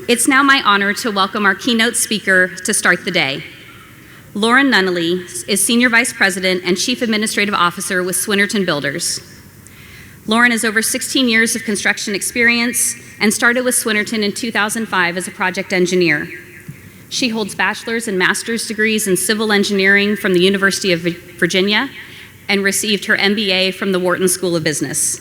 It's now my honor to welcome our keynote speaker to start the day. Lauren Nunnally is Senior Vice President and Chief Administrative Officer with Swinnerton Builders. Lauren has over 16 years of construction experience and started with Swinnerton in 2005 as a project engineer. She holds bachelor's and master's degrees in civil engineering from the University of Virginia and received her MBA from the Wharton School of Business.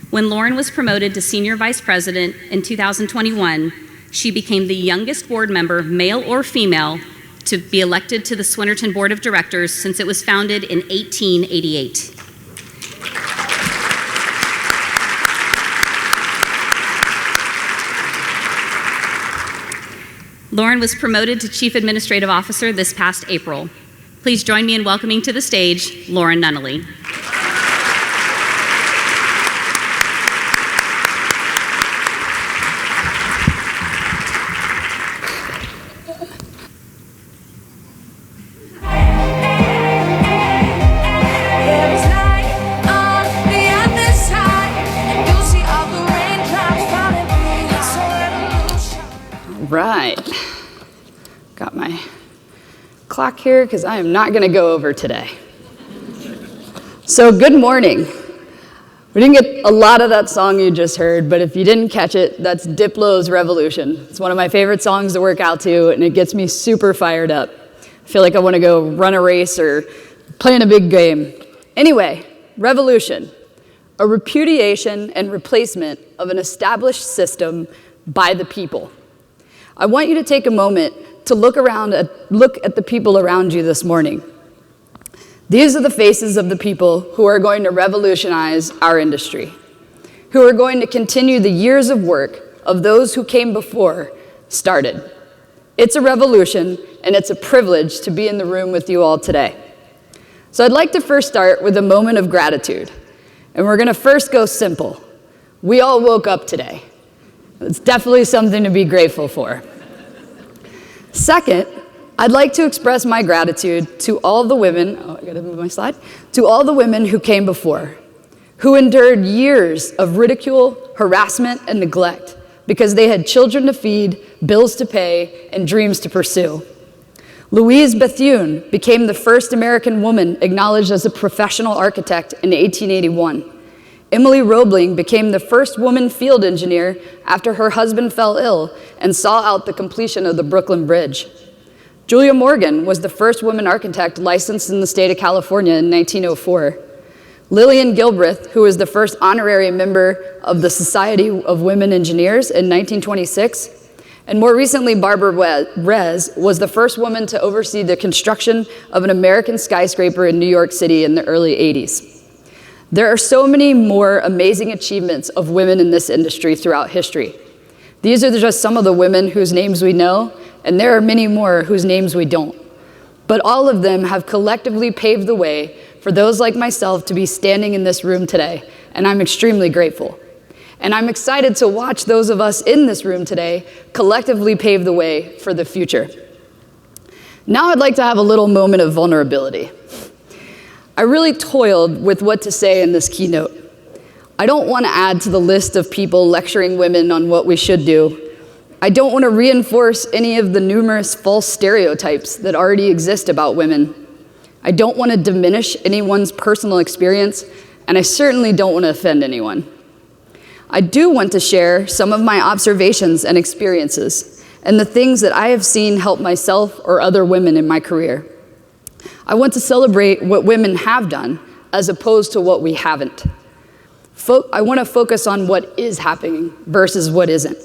When Lauren was promoted to Senior Vice President in 2021, she became the youngest board member, male or female, to be elected to the Swinnerton Board of Directors since it was founded in 1888. Lauren was promoted to Chief Administrative Officer this past April. Please join me in welcoming to the stage Lauren Nunnally. Right, got my clock here because I am not going to go over today. So good morning. We didn't get a lot of that song you just heard, but if you didn't catch it, that's Diplo's Revolution. It's one of my favorite songs to work out to, and it gets me super fired up. I feel like I want to go run a race or play in a big game. Anyway, revolution, a repudiation and replacement of an established system by the people. I want you to take a moment to look at the people around you this morning. These are the faces of the people who are going to revolutionize our industry, who are going to continue the years of work of those who came before started. It's a revolution, and it's a privilege to be in the room with you all today. So I'd like to first start with a moment of gratitude, and we're going to first go simple. We all woke up today. It's definitely something to be grateful for. Second, I'd like to express my gratitude to all the women, to all the women who came before, who endured years of ridicule, harassment, and neglect because they had children to feed, bills to pay, and dreams to pursue. Louise Bethune became the first American woman acknowledged as a professional architect in 1881. Emily Roebling became the first woman field engineer after her husband fell ill and saw out the completion of the Brooklyn Bridge. Julia Morgan was the first woman architect licensed in the state of California in 1904. Lillian Gilbreth, who was the first honorary member of the Society of Women Engineers in 1926, and more recently Barbara Rez was the first woman to oversee the construction of an American skyscraper in New York City in the early 80s. There are so many more amazing achievements of women in this industry throughout history. These are just some of the women whose names we know, and there are many more whose names we don't. But all of them have collectively paved the way for those like myself to be standing in this room today, and I'm extremely grateful. And I'm excited to watch those of us in this room today collectively pave the way for the future. Now I'd like to have a little moment of vulnerability. I really toiled with what to say in this keynote. I don't want to add to the list of people lecturing women on what we should do. I don't want to reinforce any of the numerous false stereotypes that already exist about women. I don't want to diminish anyone's personal experience, and I certainly don't want to offend anyone. I do want to share some of my observations and experiences, and the things that I have seen help myself or other women in my career. I want to celebrate what women have done as opposed to what we haven't. I want to focus on what is happening versus what isn't.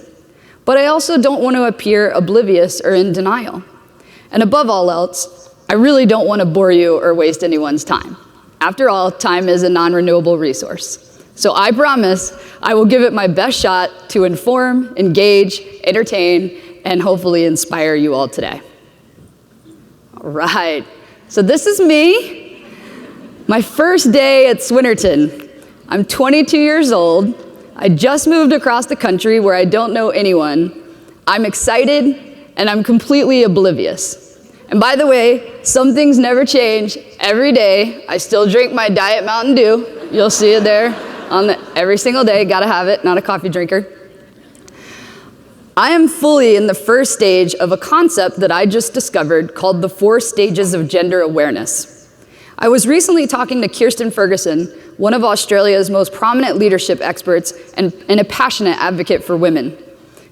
But I also don't want to appear oblivious or in denial. And above all else, I really don't want to bore you or waste anyone's time. After all, time is a non-renewable resource. So I promise I will give it my best shot to inform, engage, entertain, and hopefully inspire you all today. All right. So this is me, my first day at Swinnerton. I'm 22 years old. I just moved across the country where I don't know anyone. I'm excited, and I'm completely oblivious. And by the way, some things never change. Every day, I still drink my Diet Mountain Dew. You'll see it there every single day. Gotta have it, not a coffee drinker. I am fully in the first stage of a concept that I just discovered called the 4 stages of gender awareness. I was recently talking to Kirsten Ferguson, one of Australia's most prominent leadership experts and a passionate advocate for women.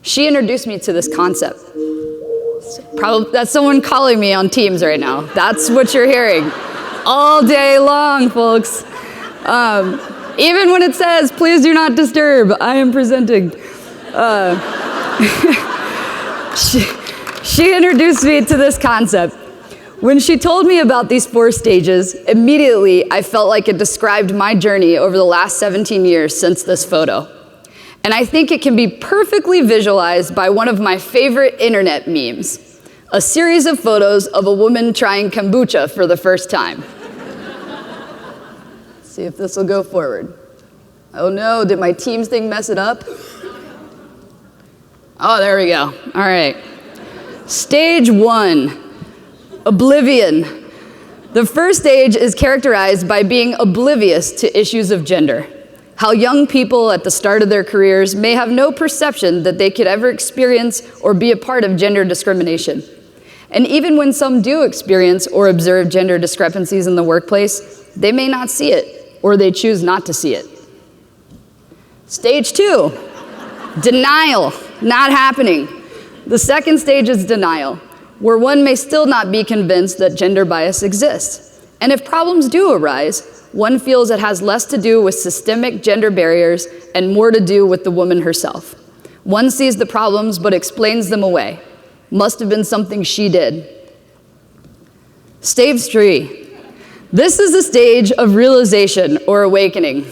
She introduced me to this concept. Probably, that's someone calling me on Teams right now. That's what you're hearing all day long, folks. Even when it says, please do not disturb, I am presenting. She introduced me to this concept. When she told me about these 4 stages, immediately I felt like it described my journey over the last 17 years since this photo. And I think it can be perfectly visualized by one of my favorite internet memes, a series of photos of a woman trying kombucha for the first time. See if this will go forward. Oh no, did my Teams thing mess it up? Oh, there we go. All right. Stage 1, oblivion. The first stage is characterized by being oblivious to issues of gender. How young people at the start of their careers may have no perception that they could ever experience or be a part of gender discrimination. And even when some do experience or observe gender discrepancies in the workplace, they may not see it, or they choose not to see it. Stage 2, denial, not happening. The second stage is denial, where one may still not be convinced that gender bias exists. And if problems do arise, one feels it has less to do with systemic gender barriers and more to do with the woman herself. One sees the problems but explains them away. Must have been something she did. Stage 3. This is the stage of realization or awakening.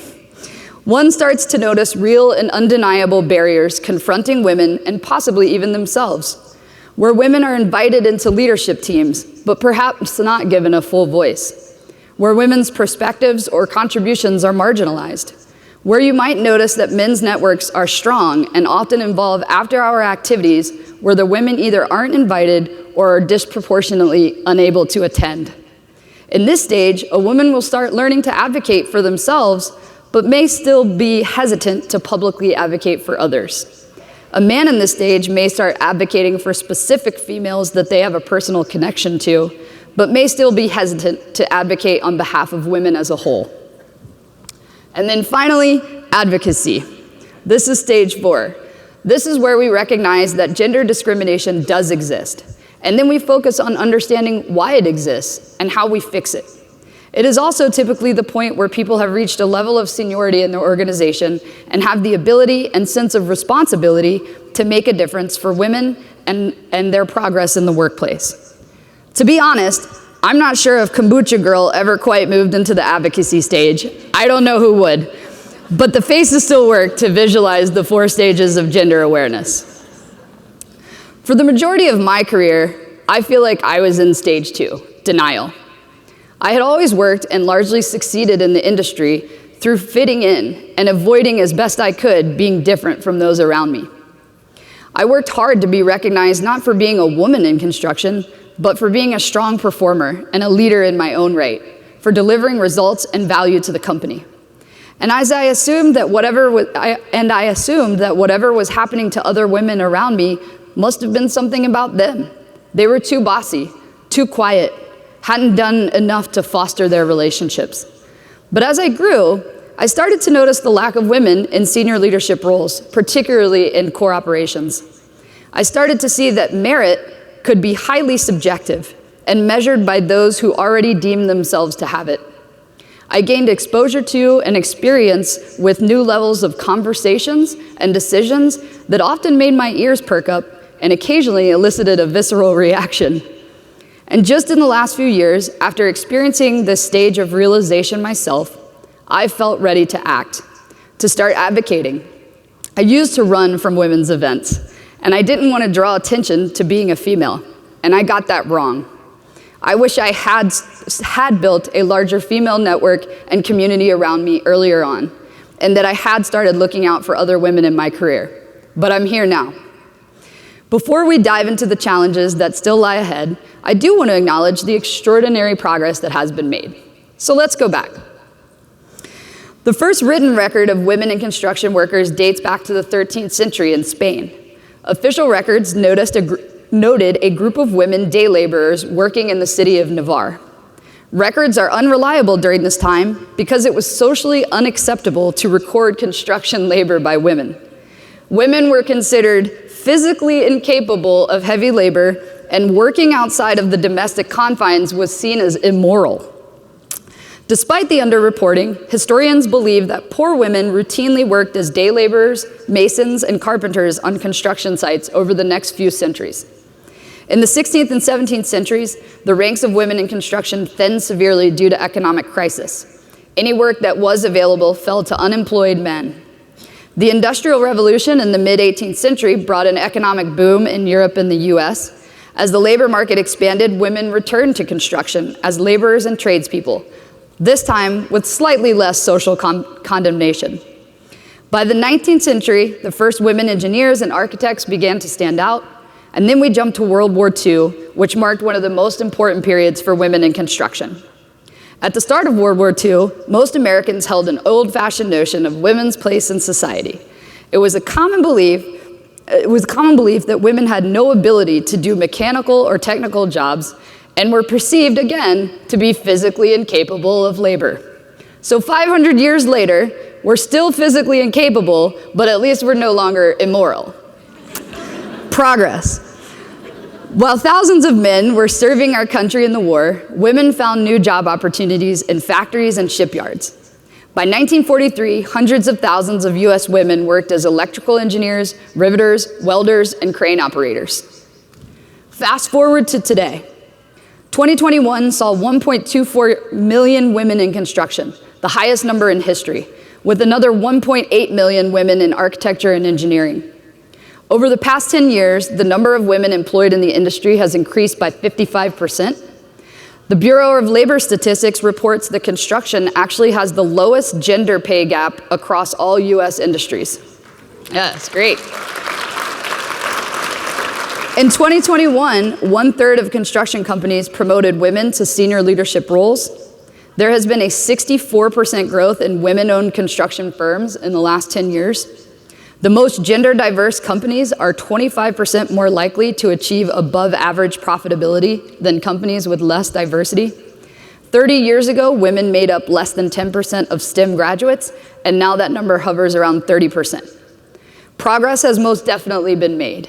One starts to notice real and undeniable barriers confronting women and possibly even themselves, where women are invited into leadership teams, but perhaps not given a full voice, where women's perspectives or contributions are marginalized, where you might notice that men's networks are strong and often involve after-hour activities where the women either aren't invited or are disproportionately unable to attend. In this stage, a woman will start learning to advocate for themselves, but may still be hesitant to publicly advocate for others. A man in this stage may start advocating for specific females that they have a personal connection to, but may still be hesitant to advocate on behalf of women as a whole. And then finally, advocacy. This is stage 4. This is where we recognize that gender discrimination does exist, and then we focus on understanding why it exists and how we fix it. It is also typically the point where people have reached a level of seniority in their organization and have the ability and sense of responsibility to make a difference for women and their progress in the workplace. To be honest, I'm not sure if Kombucha Girl ever quite moved into the advocacy stage. I don't know who would. But the faces still work to visualize the 4 stages of gender awareness. For the majority of my career, I feel like I was in stage 2, denial. I had always worked and largely succeeded in the industry through fitting in and avoiding as best I could being different from those around me. I worked hard to be recognized not for being a woman in construction, but for being a strong performer and a leader in my own right, for delivering results and value to the company. And I assumed that whatever was happening to other women around me must have been something about them. They were too bossy, too quiet, hadn't done enough to foster their relationships. But as I grew, I started to notice the lack of women in senior leadership roles, particularly in core operations. I started to see that merit could be highly subjective and measured by those who already deemed themselves to have it. I gained exposure to and experience with new levels of conversations and decisions that often made my ears perk up and occasionally elicited a visceral reaction. And just in the last few years, after experiencing this stage of realization myself, I felt ready to act, to start advocating. I used to run from women's events, and I didn't want to draw attention to being a female, and I got that wrong. I wish I had built a larger female network and community around me earlier on, and that I had started looking out for other women in my career. But I'm here now. Before we dive into the challenges that still lie ahead, I do want to acknowledge the extraordinary progress that has been made. So let's go back. The first written record of women and construction workers dates back to the 13th century in Spain. Official records noted a group of women day laborers working in the city of Navarre. Records are unreliable during this time because it was socially unacceptable to record construction labor by women. Women were considered physically incapable of heavy labor, and working outside of the domestic confines was seen as immoral. Despite the underreporting, historians believe that poor women routinely worked as day laborers, masons, and carpenters on construction sites over the next few centuries. In the 16th and 17th centuries, the ranks of women in construction thinned severely due to economic crisis. Any work that was available fell to unemployed men. The Industrial Revolution in the mid-18th century brought an economic boom in Europe and the US. As the labor market expanded, women returned to construction as laborers and tradespeople, this time with slightly less social condemnation. By the 19th century, the first women engineers and architects began to stand out, and then we jumped to World War II, which marked one of the most important periods for women in construction. At the start of World War II, most Americans held an old-fashioned notion of women's place in society. It was a common belief that women had no ability to do mechanical or technical jobs and were perceived, again, to be physically incapable of labor. So 500 years later, we're still physically incapable, but at least we're no longer immoral. Progress. While thousands of men were serving our country in the war, women found new job opportunities in factories and shipyards. By 1943, hundreds of thousands of US women worked as electrical engineers, riveters, welders, and crane operators. Fast forward to today. 2021 saw 1.24 million women in construction, the highest number in history, with another 1.8 million women in architecture and engineering. Over the past 10 years, the number of women employed in the industry has increased by 55%. The Bureau of Labor Statistics reports that construction actually has the lowest gender pay gap across all US industries. Yeah, that's great. In 2021, 1/3 of construction companies promoted women to senior leadership roles. There has been a 64% growth in women-owned construction firms in the last 10 years. The most gender-diverse companies are 25% more likely to achieve above-average profitability than companies with less diversity. 30 years ago, women made up less than 10% of STEM graduates, and now that number hovers around 30%. Progress has most definitely been made,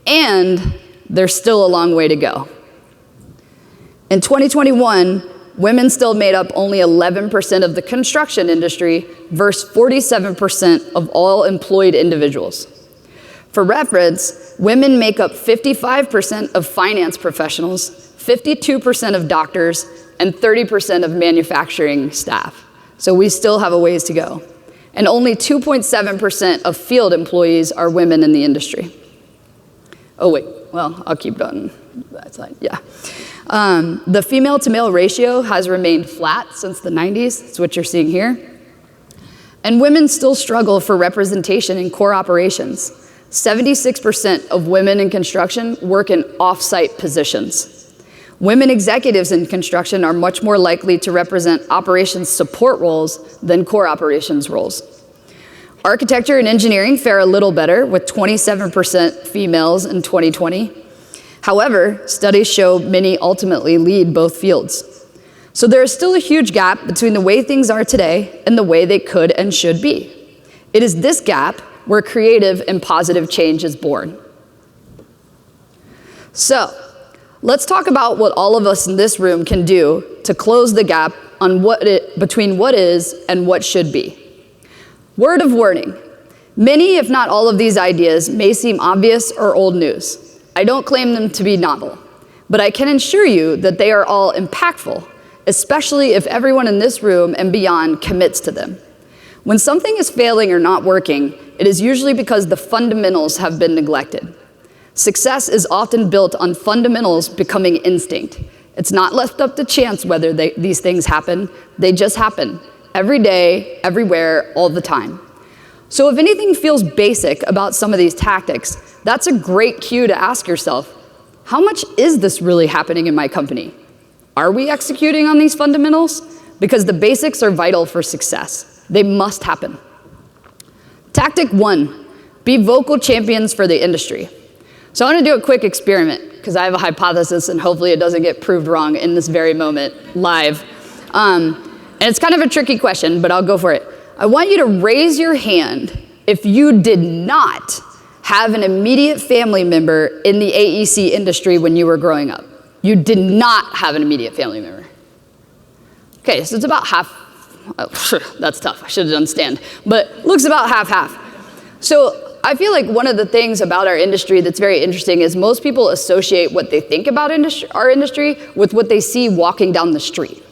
and there's still a long way to go. In 2021, women still made up only 11% of the construction industry versus 47% of all employed individuals. For reference, women make up 55% of finance professionals, 52% of doctors, and 30% of manufacturing staff. So we still have a ways to go. And only 2.7% of field employees are women in the industry. Oh wait, well, I'll keep going. That slide, yeah. The female to male ratio has remained flat since the 90s. That's what you're seeing here. And women still struggle for representation in core operations. 76% of women in construction work in off-site positions. Women executives in construction are much more likely to represent operations support roles than core operations roles. Architecture and engineering fare a little better, with 27% females in 2020. However, studies show many ultimately lead both fields. So there is still a huge gap between the way things are today and the way they could and should be. It is this gap where creative and positive change is born. So, let's talk about what all of us in this room can do to close the gap on between what is and what should be. Word of warning. Many, if not all of these ideas may seem obvious or old news. I don't claim them to be novel, but I can assure you that they are all impactful, especially if everyone in this room and beyond commits to them. When something is failing or not working, it is usually because the fundamentals have been neglected. Success is often built on fundamentals becoming instinct. It's not left up to chance whether these things happen. They just happen every day, everywhere, all the time. So if anything feels basic about some of these tactics, that's a great cue to ask yourself, how much is this really happening in my company? Are we executing on these fundamentals? Because the basics are vital for success. They must happen. Tactic 1, Be vocal champions for the industry. So I want to do a quick experiment because I have a hypothesis and hopefully it doesn't get proved wrong in this very moment live. And it's kind of a tricky question, but I'll go for it. I want you to raise your hand if you did not have an immediate family member in the AEC industry when you were growing up. You did not have an immediate family member. Okay, so it's about half. Oh, that's tough, I should have done stand. But looks about half-half. So I feel like one of the things about our industry that's very interesting is most people associate what they think about our industry with what they see walking down the street.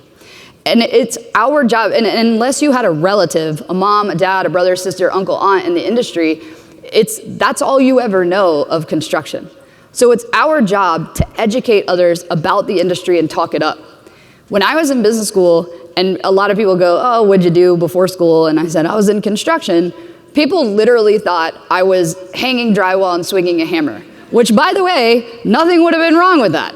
And it's our job, and unless you had a relative, a mom, a dad, a brother, sister, uncle, aunt in the industry, that's all you ever know of construction. So it's our job to educate others about the industry and talk it up. When I was in business school, and a lot of people go, oh, what'd you do before school? And I said, I was in construction. People literally thought I was hanging drywall and swinging a hammer, which, by the way, nothing would have been wrong with that.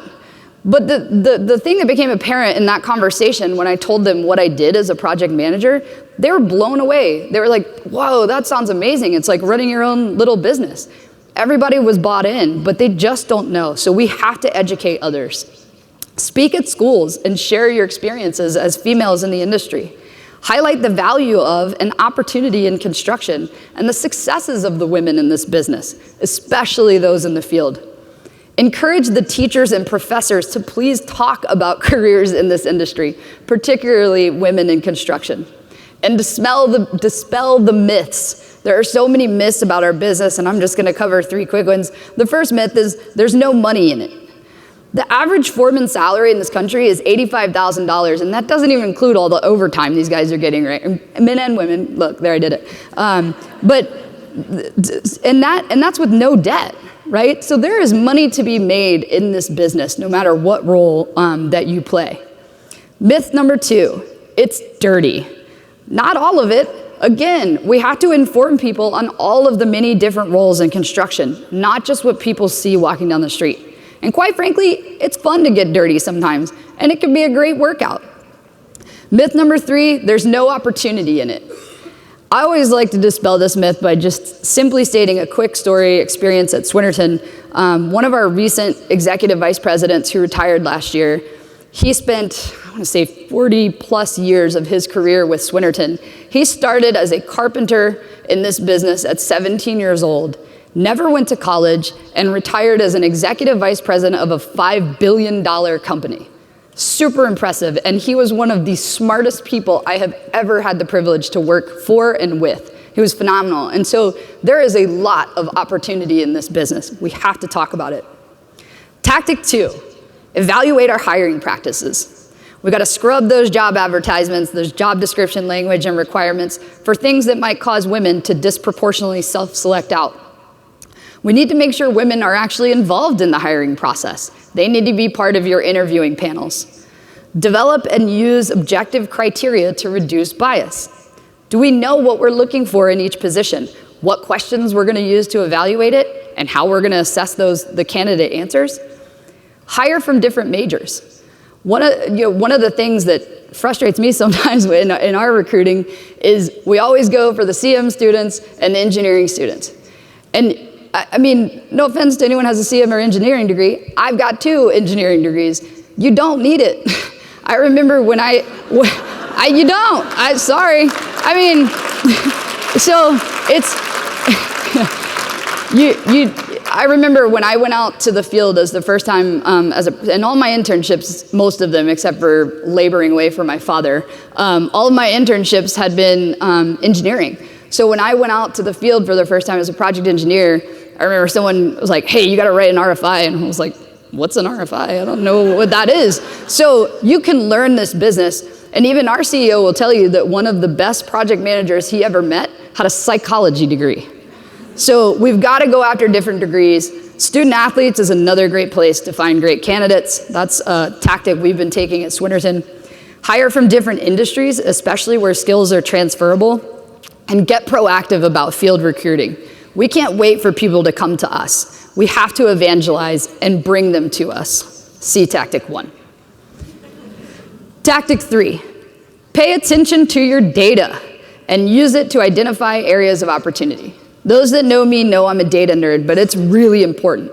But the thing that became apparent in that conversation when I told them what I did as a project manager, they were blown away. They were like, whoa, that sounds amazing. It's like running your own little business. Everybody was bought in, but they just don't know. So we have to educate others. Speak at schools and share your experiences as females in the industry. Highlight the value of and opportunity in construction and the successes of the women in this business, especially those in the field. Encourage the teachers and professors to please talk about careers in this industry, particularly women in construction. And dispel the myths. There are so many myths about our business, and I'm just gonna cover 3 quick ones. The first myth is there's no money in it. The average foreman salary in this country is $85,000, and that doesn't even include all the overtime these guys are getting, right? Men and women, look, there I did it. And that's with no debt, right? So there is money to be made in this business, no matter what role that you play. Myth number 2, it's dirty. Not all of it. Again, we have to inform people on all of the many different roles in construction, not just what people see walking down the street. And quite frankly, it's fun to get dirty sometimes, and it can be a great workout. Myth number 3, there's no opportunity in it. I always like to dispel this myth by just simply stating a quick story experience at Swinnerton. One of our recent executive vice presidents who retired last year, he spent, I want to say 40 plus years of his career with Swinnerton. He started as a carpenter in this business at 17 years old, never went to college, and retired as an executive vice president of a $5 billion company. Super impressive, and he was one of the smartest people I have ever had the privilege to work for and with. He was phenomenal, and so there is a lot of opportunity in this business. We have to talk about it. Tactic 2, evaluate our hiring practices. We gotta scrub those job advertisements, those job description language and requirements for things that might cause women to disproportionately self-select out. We need to make sure women are actually involved in the hiring process. They need to be part of your interviewing panels. Develop and use objective criteria to reduce bias. Do we know what we're looking for in each position? What questions we're gonna use to evaluate it, and how we're gonna assess the candidate answers? Hire from different majors. One of the things that frustrates me sometimes in our recruiting is we always go for the CM students and the engineering students. And I mean, no offense to anyone who has a CM or engineering degree, I've got 2 engineering degrees. You don't need it. I remember when you don't, I'm sorry. I mean, so it's, I remember when I went out to the field as the first time, and all my internships, most of them except for laboring away for my father, all of my internships had been engineering. So when I went out to the field for the first time as a project engineer, I remember someone was like, hey, you gotta write an RFI, and I was like, what's an RFI? I don't know what that is. So you can learn this business, and even our CEO will tell you that one of the best project managers he ever met had a psychology degree. So we've gotta go after different degrees. Student athletes is another great place to find great candidates. That's a tactic we've been taking at Swinnerton. Hire from different industries, especially where skills are transferable, and get proactive about field recruiting. We can't wait for people to come to us. We have to evangelize and bring them to us. See tactic 1. Tactic 3, pay attention to your data and use it to identify areas of opportunity. Those that know me know I'm a data nerd, but it's really important.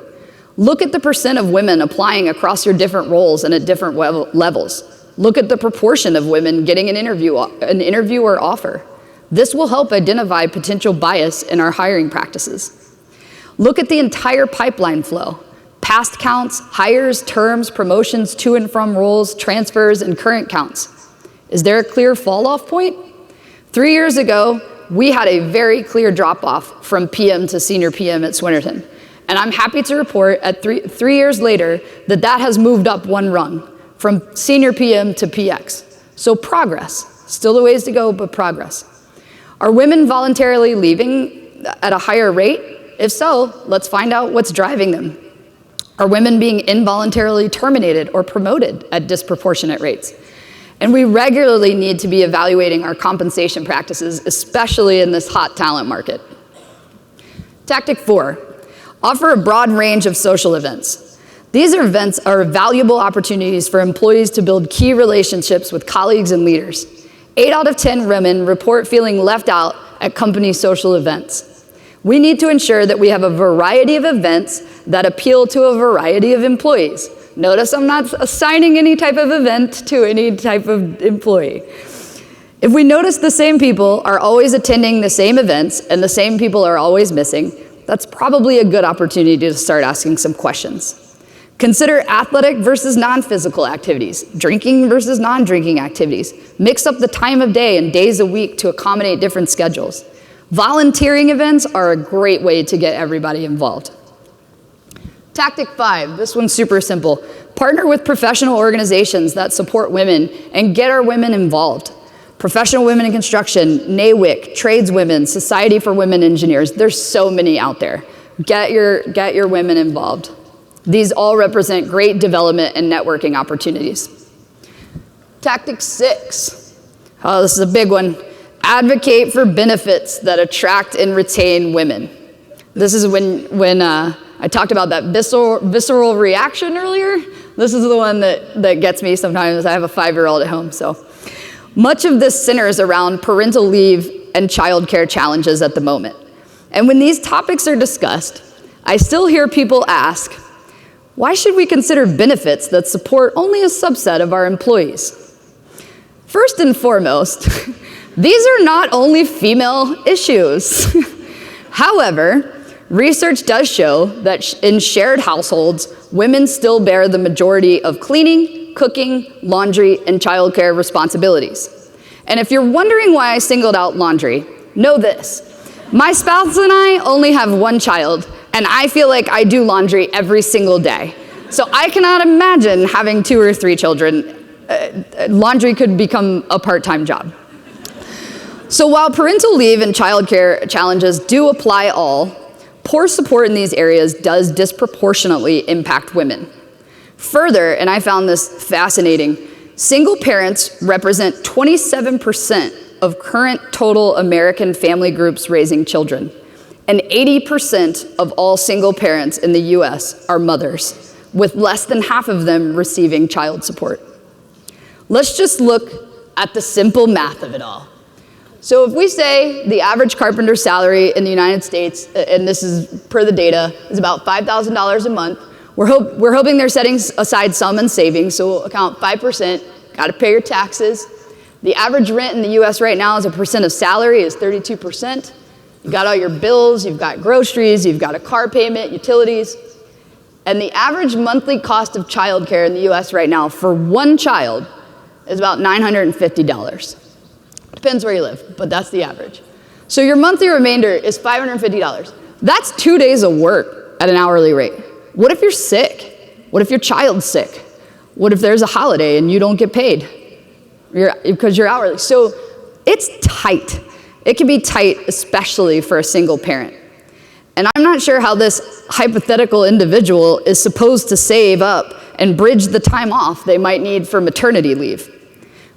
Look at the percent of women applying across your different roles and at different levels. Look at the proportion of women getting an interview or offer. This will help identify potential bias in our hiring practices. Look at the entire pipeline flow. Past counts, hires, terms, promotions to and from roles, transfers, and current counts. Is there a clear fall-off point? 3 years ago, we had a very clear drop-off from PM to senior PM at Swinnerton. And I'm happy to report at three years later that that has moved up one rung, from senior PM to PX. So progress. Still a ways to go, but progress. Are women voluntarily leaving at a higher rate? If so, let's find out what's driving them. Are women being involuntarily terminated or promoted at disproportionate rates? And we regularly need to be evaluating our compensation practices, especially in this hot talent market. Tactic 4, offer a broad range of social events. These events are valuable opportunities for employees to build key relationships with colleagues and leaders. 8 out of 10 women report feeling left out at company social events. We need to ensure that we have a variety of events that appeal to a variety of employees. Notice I'm not assigning any type of event to any type of employee. If we notice the same people are always attending the same events and the same people are always missing, that's probably a good opportunity to start asking some questions. Consider athletic versus non-physical activities, drinking versus non-drinking activities. Mix up the time of day and days a week to accommodate different schedules. Volunteering events are a great way to get everybody involved. Tactic 5, this one's super simple. Partner with professional organizations that support women and get our women involved. Professional Women in Construction, WIC, Tradeswomen, Society for Women Engineers. There's so many out there. Get your women involved. These all represent great development and networking opportunities. Tactic 6. Oh, this is a big one. Advocate for benefits that attract and retain women. This is when I talked about that visceral reaction earlier. This is the one that gets me sometimes. I have a 5-year-old at home, so. Much of this centers around parental leave and childcare challenges at the moment. And when these topics are discussed, I still hear people ask, why should we consider benefits that support only a subset of our employees? First and foremost, these are not only female issues. However, research does show that in shared households, women still bear the majority of cleaning, cooking, laundry, and childcare responsibilities. And if you're wondering why I singled out laundry, know this. My spouse and I only have one child, and I feel like I do laundry every single day. So I cannot imagine having 2 or 3 children. Laundry could become a part-time job. So while parental leave and childcare challenges do apply all, poor support in these areas does disproportionately impact women. Further, and I found this fascinating, single parents represent 27% of current total American family groups raising children. And 80% of all single parents in the US are mothers, with less than half of them receiving child support. Let's just look at the simple math of it all. So if we say the average carpenter salary in the United States, and this is per the data, is about $5,000 a month, we're hoping they're setting aside some in savings, so we'll account 5%, gotta pay your taxes. The average rent in the US right now as a percent of salary is 32%. You've got all your bills, you've got groceries, you've got a car payment, utilities. And the average monthly cost of childcare in the US right now for one child is about $950. Depends where you live, but that's the average. So your monthly remainder is $550. That's 2 days of work at an hourly rate. What if you're sick? What if your child's sick? What if there's a holiday and you don't get paid because you're hourly? So it's tight. It can be tight, especially for a single parent. And I'm not sure how this hypothetical individual is supposed to save up and bridge the time off they might need for maternity leave.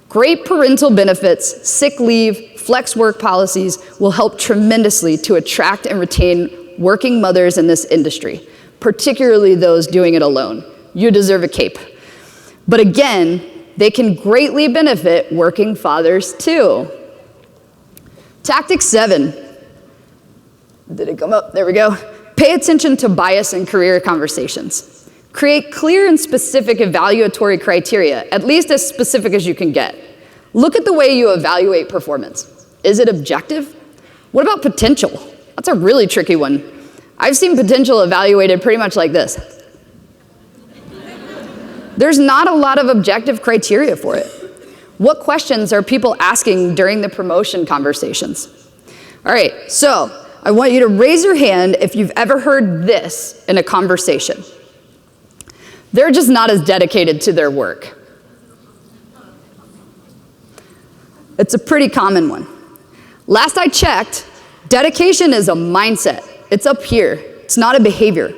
Great parental benefits, sick leave, flex work policies will help tremendously to attract and retain working mothers in this industry, particularly those doing it alone. You deserve a cape. But again, they can greatly benefit working fathers too. Tactic 7, Did it come up? There we go. Pay attention to bias in career conversations. Create clear and specific evaluatory criteria, at least as specific as you can get. Look at the way you evaluate performance. Is it objective? What about potential? That's a really tricky one. I've seen potential evaluated pretty much like this. There's not a lot of objective criteria for it. What questions are people asking during the promotion conversations? All right, so I want you to raise your hand if you've ever heard this in a conversation. They're just not as dedicated to their work. It's a pretty common one. Last I checked, dedication is a mindset. It's up here. It's not a behavior.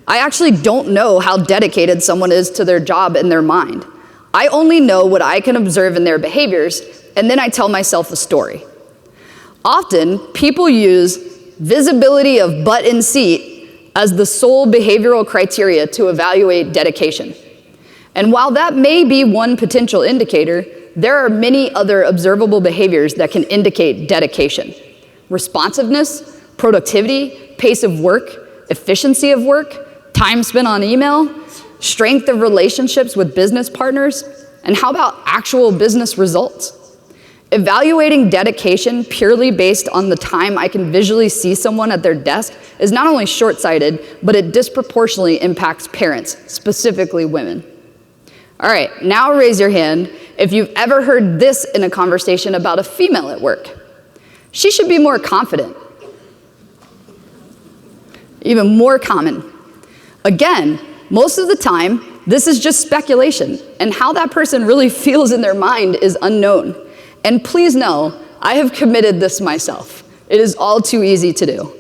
I actually don't know how dedicated someone is to their job in their mind. I only know what I can observe in their behaviors, and then I tell myself a story. Often, people use visibility of butt in seat as the sole behavioral criteria to evaluate dedication. And while that may be one potential indicator, there are many other observable behaviors that can indicate dedication. Responsiveness, productivity, pace of work, efficiency of work, time spent on email, strength of relationships with business partners, and how about actual business results? Evaluating dedication purely based on the time I can visually see someone at their desk is not only short-sighted, but it disproportionately impacts parents, specifically women. All right, now raise your hand if you've ever heard this in a conversation about a female at work. She should be more confident. Even more common. Again, most of the time, this is just speculation, and how that person really feels in their mind is unknown. And please know, I have committed this myself. It is all too easy to do.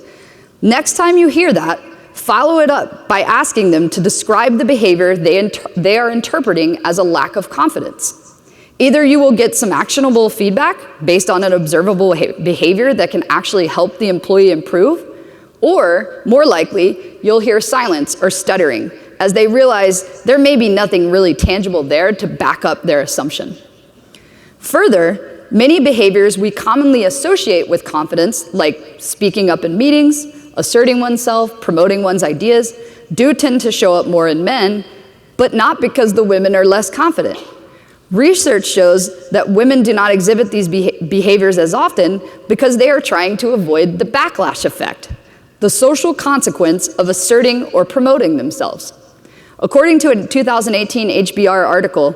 Next time you hear that, follow it up by asking them to describe the behavior they are interpreting as a lack of confidence. Either you will get some actionable feedback based on an observable behavior that can actually help the employee improve, or more likely, you'll hear silence or stuttering as they realize there may be nothing really tangible there to back up their assumption. Further, many behaviors we commonly associate with confidence, like speaking up in meetings, asserting oneself, promoting one's ideas, do tend to show up more in men, but not because the women are less confident. Research shows that women do not exhibit these behaviors as often because they are trying to avoid the backlash effect, the social consequence of asserting or promoting themselves. According to a 2018 HBR article,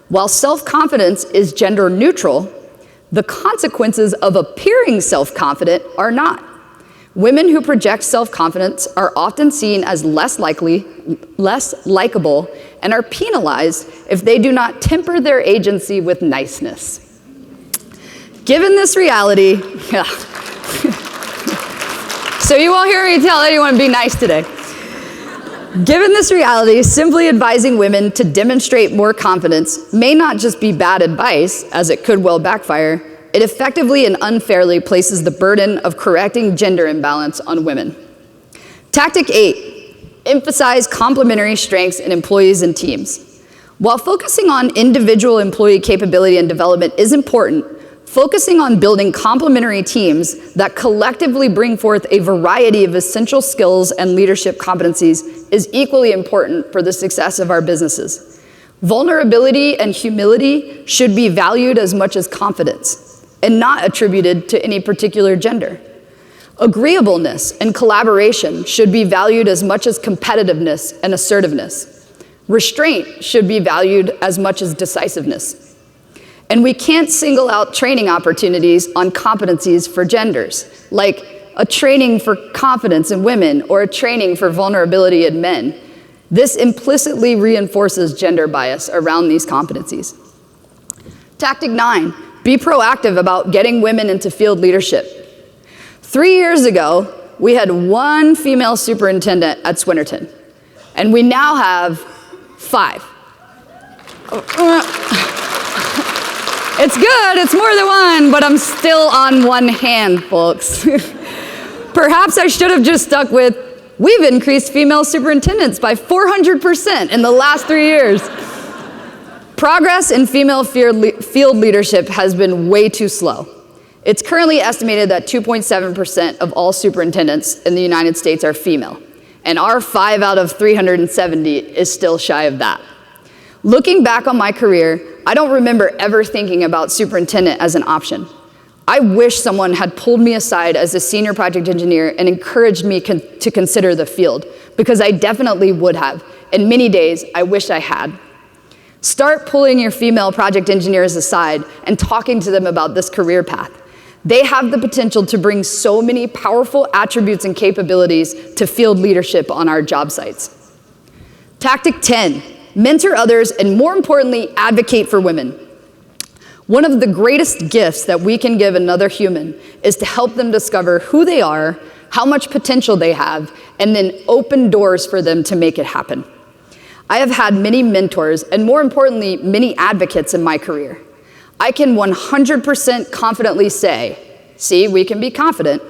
while self-confidence is gender neutral, the consequences of appearing self-confident are not. Women who project self-confidence are often seen as less likable, and are penalized if they do not temper their agency with niceness. Given this reality, so you won't hear me tell anyone to be nice today. Given this reality, simply advising women to demonstrate more confidence may not just be bad advice, as it could well backfire. It effectively and unfairly places the burden of correcting gender imbalance on women. Tactic 8, emphasize complementary strengths in employees and teams. While focusing on individual employee capability and development is important, focusing on building complementary teams that collectively bring forth a variety of essential skills and leadership competencies is equally important for the success of our businesses. Vulnerability and humility should be valued as much as confidence, and not attributed to any particular gender. Agreeableness and collaboration should be valued as much as competitiveness and assertiveness. Restraint should be valued as much as decisiveness. And we can't single out training opportunities on competencies for genders, like a training for confidence in women or a training for vulnerability in men. This implicitly reinforces gender bias around these competencies. Tactic 9, be proactive about getting women into field leadership. 3 years ago, we had one female superintendent at Swinnerton, and we now have 5. It's good, it's more than one, but I'm still on one hand, folks. Perhaps I should have just stuck with, we've increased female superintendents by 400% in the last 3 years. Progress in female field leadership has been way too slow. It's currently estimated that 2.7% of all superintendents in the United States are female, and our 5 out of 370 is still shy of that. Looking back on my career, I don't remember ever thinking about superintendent as an option. I wish someone had pulled me aside as a senior project engineer and encouraged me to consider the field, because I definitely would have, and many days I wish I had. Start pulling your female project engineers aside and talking to them about this career path. They have the potential to bring so many powerful attributes and capabilities to field leadership on our job sites. Tactic 10, mentor others, and more importantly, advocate for women. One of the greatest gifts that we can give another human is to help them discover who they are, how much potential they have, and then open doors for them to make it happen. I have had many mentors, and more importantly, many advocates in my career. I can 100% confidently say, see, we can be confident,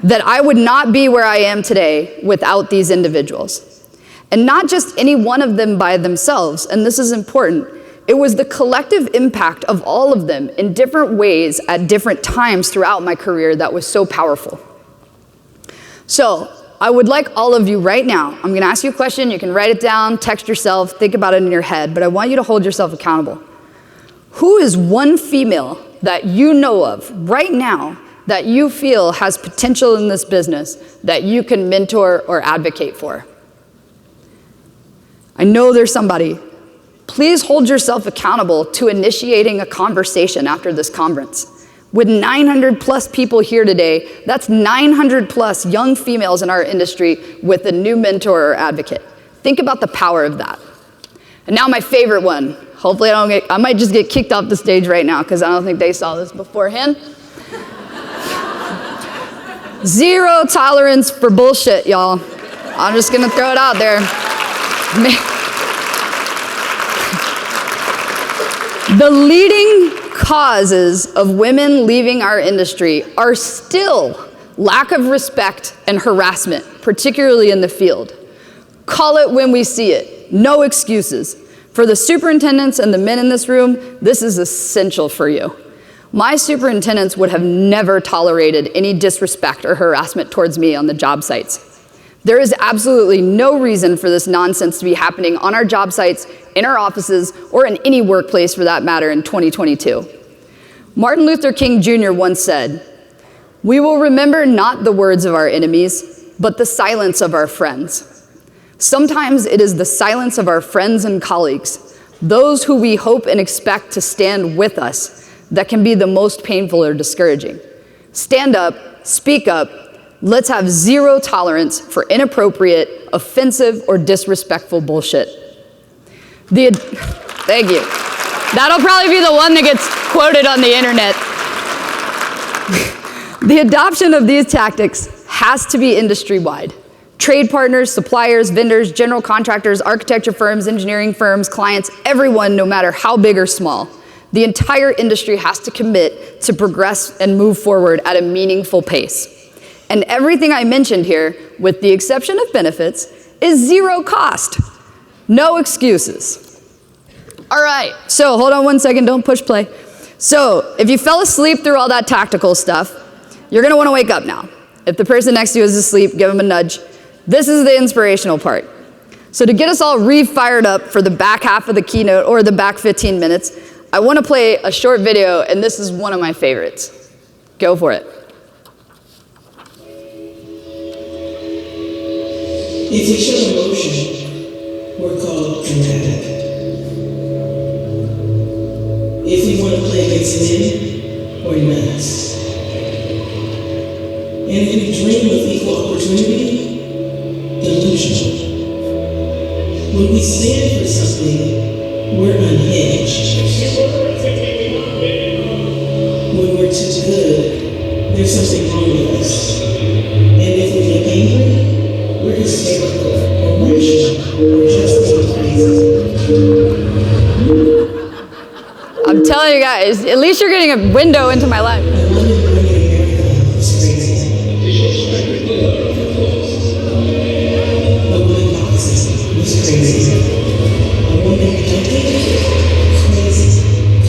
that I would not be where I am today without these individuals. And not just any one of them by themselves, and this is important, it was the collective impact of all of them in different ways at different times throughout my career that was so powerful. So, I would like all of you right now, I'm gonna ask you a question, you can write it down, text yourself, think about it in your head, but I want you to hold yourself accountable. Who is one female that you know of right now that you feel has potential in this business that you can mentor or advocate for? I know there's somebody. Please hold yourself accountable to initiating a conversation after this conference. With 900 plus people here today, that's 900 plus young females in our industry with a new mentor or advocate. Think about the power of that. And now my favorite one. Hopefully I might just get kicked off the stage right now because I don't think they saw this beforehand. Zero tolerance for bullshit, y'all. I'm just gonna throw it out there. The leading causes of women leaving our industry are still lack of respect and harassment, particularly in the field. Call it when we see it. No excuses. For the superintendents and the men in this room, this is essential for you. My superintendents would have never tolerated any disrespect or harassment towards me on the job sites. There is absolutely no reason for this nonsense to be happening on our job sites, in our offices, or in any workplace for that matter in 2022. Martin Luther King Jr. once said, "We will remember not the words of our enemies, but the silence of our friends." Sometimes it is the silence of our friends and colleagues, those who we hope and expect to stand with us, that can be the most painful or discouraging. Stand up, speak up, let's have zero tolerance for inappropriate, offensive, or disrespectful bullshit. Thank you. That'll probably be the one that gets quoted on the internet. The adoption of these tactics has to be industry-wide. Trade partners, suppliers, vendors, general contractors, architecture firms, engineering firms, clients, everyone, no matter how big or small. The entire industry has to commit to progress and move forward at a meaningful pace. And everything I mentioned here, with the exception of benefits, is zero cost. No excuses. All right, so hold on one second, don't push play. So if you fell asleep through all that tactical stuff, you're gonna wanna wake up now. If the person next to you is asleep, give them a nudge. This is the inspirational part. So to get us all re-fired up for the back half of the keynote or the back 15 minutes, I want to play a short video, and this is one of my favorites. Go for it. If we show emotion, we're called dramatic. If we want to play against men, we're nice. And if we dream of equal opportunity, delusional. When we stand for something, we're unhinged. When we're too good, there's something wrong with us. And if we get angry, we're hysterical, or rational, or just crazy. I'm telling you guys, at least you're getting a window into my life.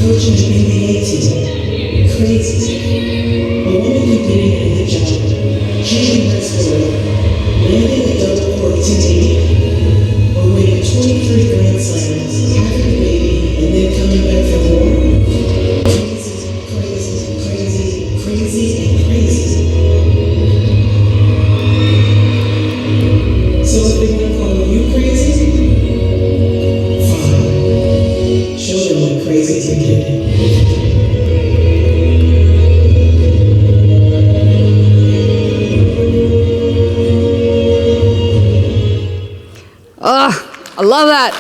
Coaching the NBA team, crazy. 3 grand slams, having a baby, and then coming back for more. Crazy, and crazy. So if they want to call you crazy, fine. Show them what crazy can do. I love that.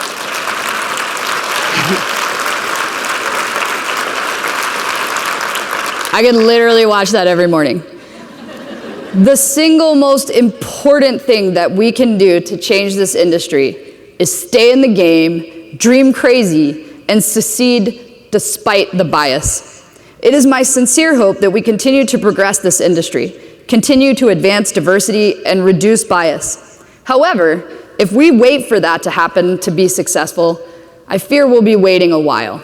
I can literally watch that every morning. The single most important thing that we can do to change this industry is stay in the game, dream crazy, and succeed despite the bias. It is my sincere hope that we continue to progress this industry, continue to advance diversity, and reduce bias. However, if we wait for that to happen to be successful, I fear we'll be waiting a while.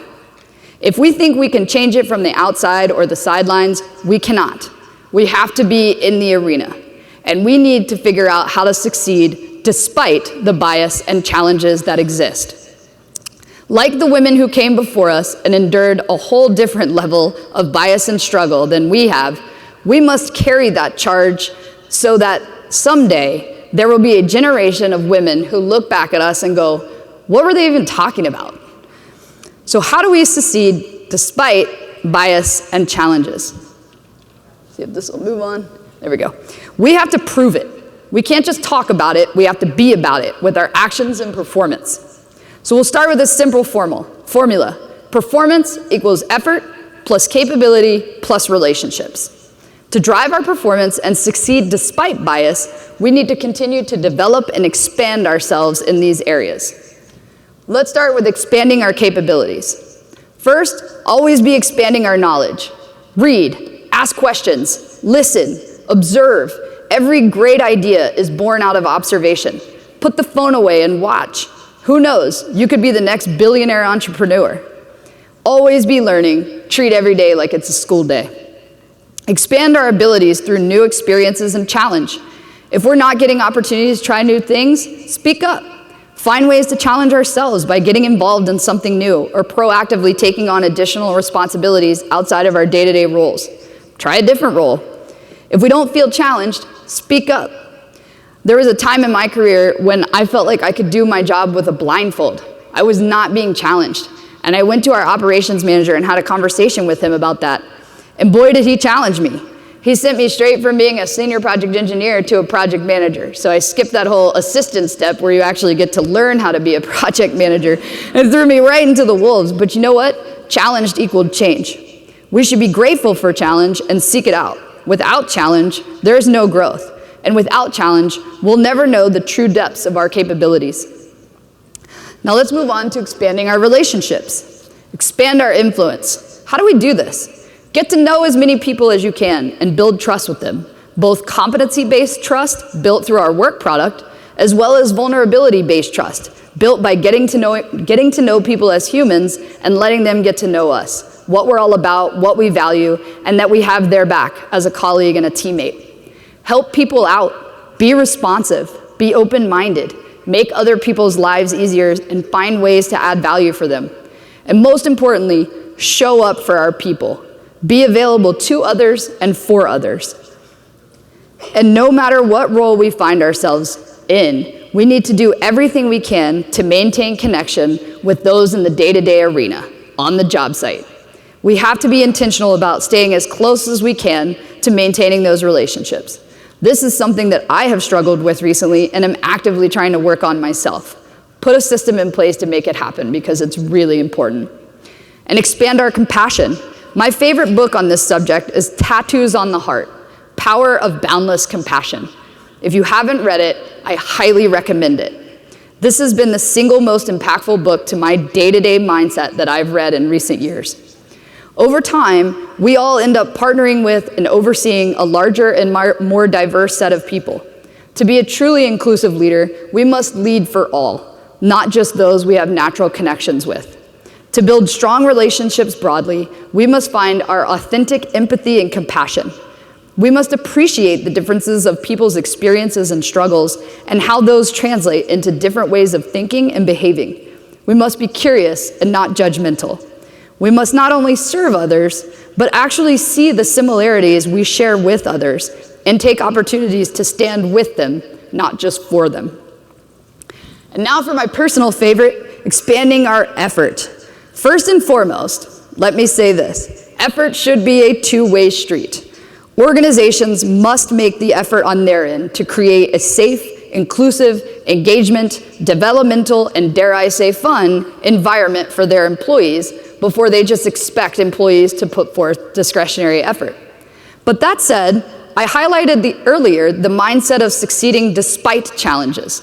If we think we can change it from the outside or the sidelines, we cannot. We have to be in the arena, and we need to figure out how to succeed despite the bias and challenges that exist. Like the women who came before us and endured a whole different level of bias and struggle than we have, we must carry that charge so that someday there will be a generation of women who look back at us and go, what were they even talking about? So how do we succeed despite bias and challenges? See if this will move on. There we go. We have to prove it. We can't just talk about it, we have to be about it with our actions and performance. So we'll start with this simple formula. Performance equals effort plus capability plus relationships. To drive our performance and succeed despite bias, we need to continue to develop and expand ourselves in these areas. Let's start with expanding our capabilities. First, always be expanding our knowledge. Read, ask questions, listen, observe. Every great idea is born out of observation. Put the phone away and watch. Who knows, you could be the next billionaire entrepreneur. Always be learning, treat every day like it's a school day. Expand our abilities through new experiences and challenge. If we're not getting opportunities to try new things, speak up. Find ways to challenge ourselves by getting involved in something new or proactively taking on additional responsibilities outside of our day-to-day roles. Try a different role. If we don't feel challenged, speak up. There was a time in my career when I felt like I could do my job with a blindfold. I was not being challenged. And I went to our operations manager and had a conversation with him about that. And boy, did he challenge me. He sent me straight from being a senior project engineer to a project manager. So I skipped that whole assistant step where you actually get to learn how to be a project manager and threw me right into the wolves. But you know what? Challenged equaled change. We should be grateful for challenge and seek it out. Without challenge, there's no growth. And without challenge, we'll never know the true depths of our capabilities. Now let's move on to expanding our relationships. Expand our influence. How do we do this? Get to know as many people as you can and build trust with them, both competency-based trust built through our work product, as well as vulnerability-based trust, built by getting to know people as humans and letting them get to know us, what we're all about, what we value, and that we have their back as a colleague and a teammate. Help people out, be responsive, be open-minded, make other people's lives easier, and find ways to add value for them. And most importantly, show up for our people. Be available to others and for others. And no matter what role we find ourselves in, we need to do everything we can to maintain connection with those in the day-to-day arena, on the job site. We have to be intentional about staying as close as we can to maintaining those relationships. This is something that I have struggled with recently and am actively trying to work on myself. Put a system in place to make it happen because it's really important. And expand our compassion. My favorite book on this subject is Tattoos on the Heart, Power of Boundless Compassion. If you haven't read it, I highly recommend it. This has been the single most impactful book to my day-to-day mindset that I've read in recent years. Over time, we all end up partnering with and overseeing a larger and more diverse set of people. To be a truly inclusive leader, we must lead for all, not just those we have natural connections with. To build strong relationships broadly, we must find our authentic empathy and compassion. We must appreciate the differences of people's experiences and struggles and how those translate into different ways of thinking and behaving. We must be curious and not judgmental. We must not only serve others, but actually see the similarities we share with others and take opportunities to stand with them, not just for them. And now for my personal favorite, expanding our effort. First and foremost, let me say this: effort should be a two-way street. Organizations must make the effort on their end to create a safe, inclusive, engagement, developmental, and dare I say fun environment for their employees before they just expect employees to put forth discretionary effort. But that said, I highlighted earlier the mindset of succeeding despite challenges.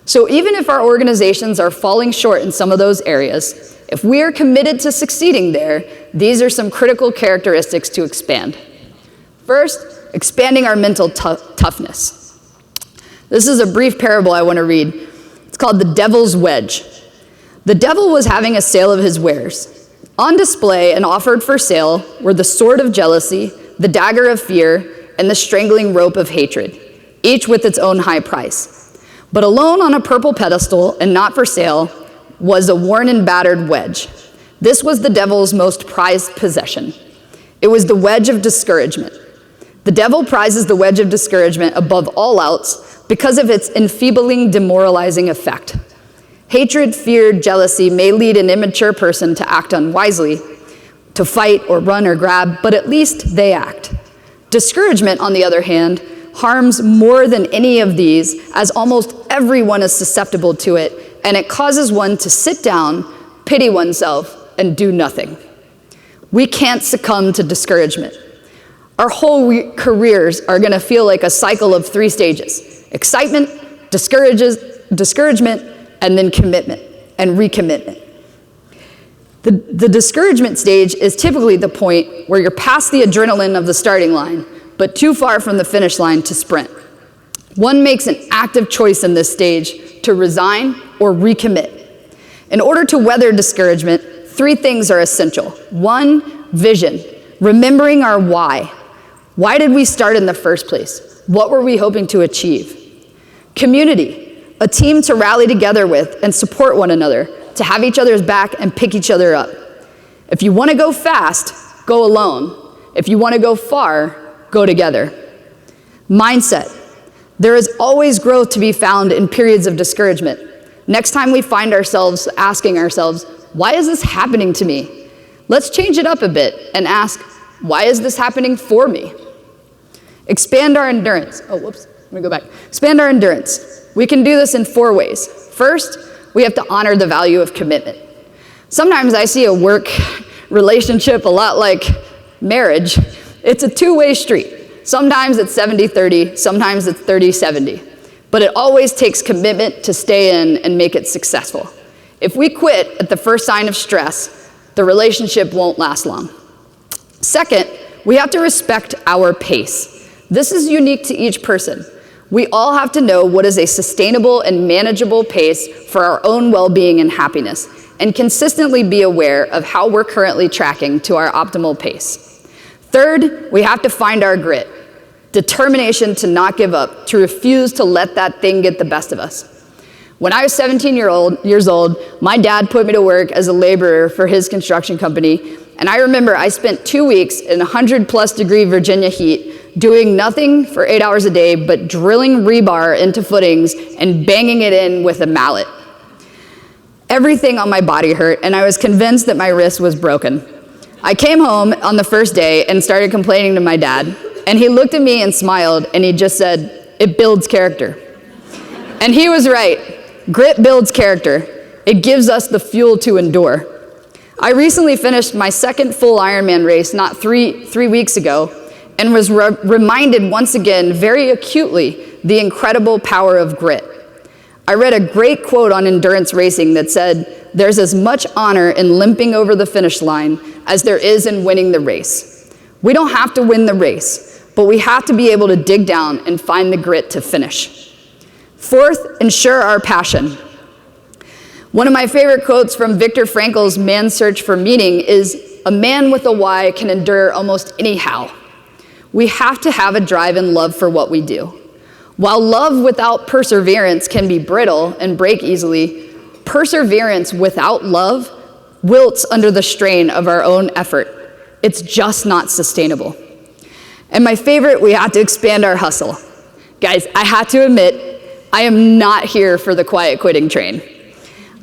So even if our organizations are falling short in some of those areas, if we are committed to succeeding there, these are some critical characteristics to expand. First, expanding our mental toughness. This is a brief parable I want to read. It's called The Devil's Wedge. The devil was having a sale of his wares. On display and offered for sale were the sword of jealousy, the dagger of fear, and the strangling rope of hatred, each with its own high price. But alone on a purple pedestal and not for sale was a worn and battered wedge. This was the devil's most prized possession. It was the wedge of discouragement. The devil prizes the wedge of discouragement above all else because of its enfeebling, demoralizing effect. Hatred, fear, jealousy may lead an immature person to act unwisely, to fight or run or grab, but at least they act. Discouragement, on the other hand, harms more than any of these, as almost everyone is susceptible to it, and it causes one to sit down, pity oneself, and do nothing. We can't succumb to discouragement. Our whole careers are going to feel like a cycle of 3 stages: excitement, discouragement, and then commitment and recommitment. The discouragement stage is typically the point where you're past the adrenaline of the starting line, but too far from the finish line to sprint. One makes an active choice in this stage to resign or recommit. In order to weather discouragement, 3 things are essential. 1, vision, remembering our why. Why did we start in the first place? What were we hoping to achieve? Community, a team to rally together with and support one another, to have each other's back and pick each other up. If you want to go fast, go alone. If you want to go far, go together. Mindset. There is always growth to be found in periods of discouragement. Next time we find ourselves asking ourselves, why is this happening to me? Let's change it up a bit and ask, why is this happening for me? Expand our endurance. Let me go back. Expand our endurance. We can do this in 4 ways. First, we have to honor the value of commitment. Sometimes I see a work relationship a lot like marriage. It's a 2-way street. Sometimes it's 70-30, sometimes it's 30-70. But it always takes commitment to stay in and make it successful. If we quit at the first sign of stress, the relationship won't last long. Second, we have to respect our pace. This is unique to each person. We all have to know what is a sustainable and manageable pace for our own well-being and happiness, and consistently be aware of how we're currently tracking to our optimal pace. Third, we have to find our grit, determination to not give up, to refuse to let that thing get the best of us. When I was 17 years old, my dad put me to work as a laborer for his construction company, and I remember I spent 2 weeks in 100+ degree Virginia heat doing nothing for 8 hours a day but drilling rebar into footings and banging it in with a mallet. Everything on my body hurt, and I was convinced that my wrist was broken. I came home on the first day and started complaining to my dad, and he looked at me and smiled, and he just said, "It builds character." And he was right. Grit builds character. It gives us the fuel to endure. I recently finished my second full Ironman race not three weeks ago, and was reminded once again very acutely the incredible power of grit. I read a great quote on endurance racing that said, "There's as much honor in limping over the finish line as there is in winning the race." We don't have to win the race, but we have to be able to dig down and find the grit to finish. Fourth, ensure our passion. One of my favorite quotes from Viktor Frankl's Man's Search for Meaning is, "A man with a why can endure almost any how." We have to have a drive and love for what we do. While love without perseverance can be brittle and break easily, perseverance without love wilts under the strain of our own effort. It's just not sustainable. And my favorite, we have to expand our hustle. Guys, I have to admit, I am not here for the quiet quitting train.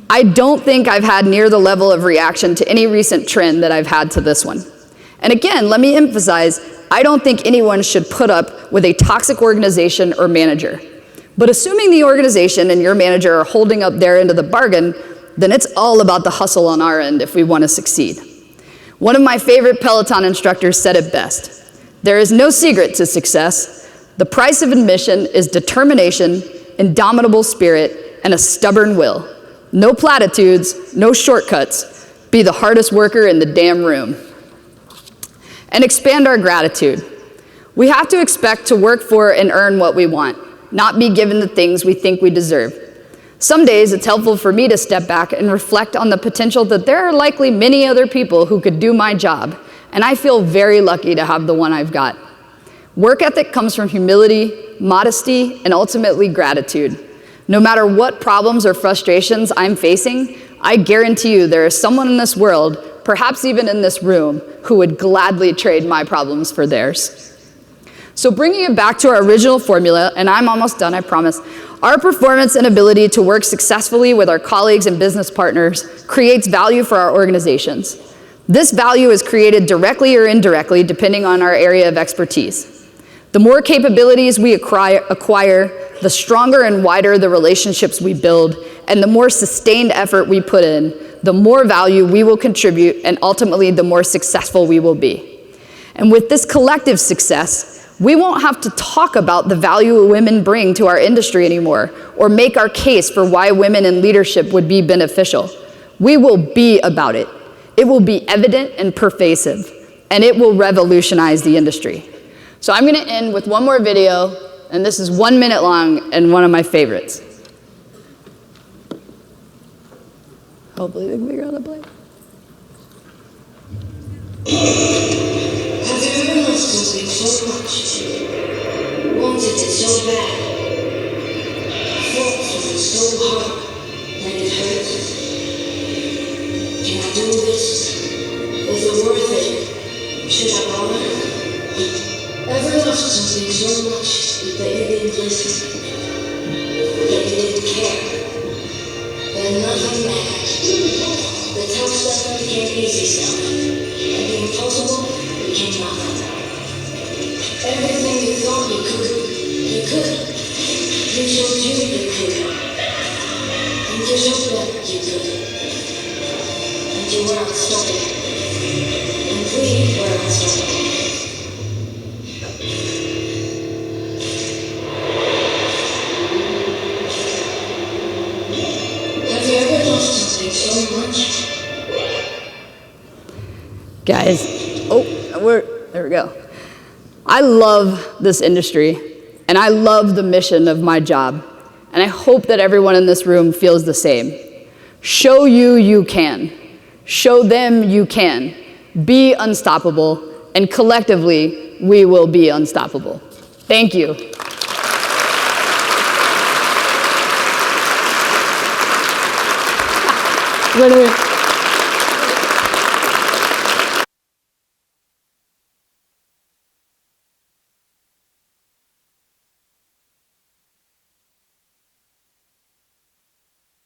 I don't think I've had near the level of reaction to any recent trend that I've had to this one. And again, let me emphasize, I don't think anyone should put up with a toxic organization or manager. But assuming the organization and your manager are holding up their end of the bargain, then it's all about the hustle on our end if we want to succeed. One of my favorite Peloton instructors said it best. There is no secret to success. The price of admission is determination, indomitable spirit, and a stubborn will. No platitudes, no shortcuts. Be the hardest worker in the damn room. And expand our gratitude. We have to expect to work for and earn what we want, not be given the things we think we deserve. Some days it's helpful for me to step back and reflect on the potential that there are likely many other people who could do my job, and I feel very lucky to have the one I've got. Work ethic comes from humility, modesty, and ultimately gratitude. No matter what problems or frustrations I'm facing, I guarantee you there is someone in this world, perhaps even in this room, who would gladly trade my problems for theirs. So bringing it back to our original formula, and I'm almost done, I promise, our performance and ability to work successfully with our colleagues and business partners creates value for our organizations. This value is created directly or indirectly, depending on our area of expertise. The more capabilities we acquire, the stronger and wider the relationships we build, and the more sustained effort we put in, the more value we will contribute, and ultimately the more successful we will be. And with this collective success, we won't have to talk about the value women bring to our industry anymore, or make our case for why women in leadership would be beneficial. We will be about it. It will be evident and pervasive, and it will revolutionize the industry. So I'm gonna end with one more video, and this is 1 minute long and one of my favorites. Hopefully they can figure out how to play. Have you ever loved something so much, wanted it so bad, fought for it so hard that it hurts? Can I do this? Is it worth it? Should I bother? Ever loved something so much that you didn't listen, that you didn't care, that nothing mattered? The tough stuff became easy stuff, and the impossible became nothing. Everything you thought you could. You showed you could. And you showed them you could. And you were unstoppable. And we were unstoppable. Have you ever lost something so much? Guys, there we go. I love this industry, and I love the mission of my job, and I hope that everyone in this room feels the same. Show you can. Show them you can. Be unstoppable, and collectively, we will be unstoppable. Thank you. Wait a minute.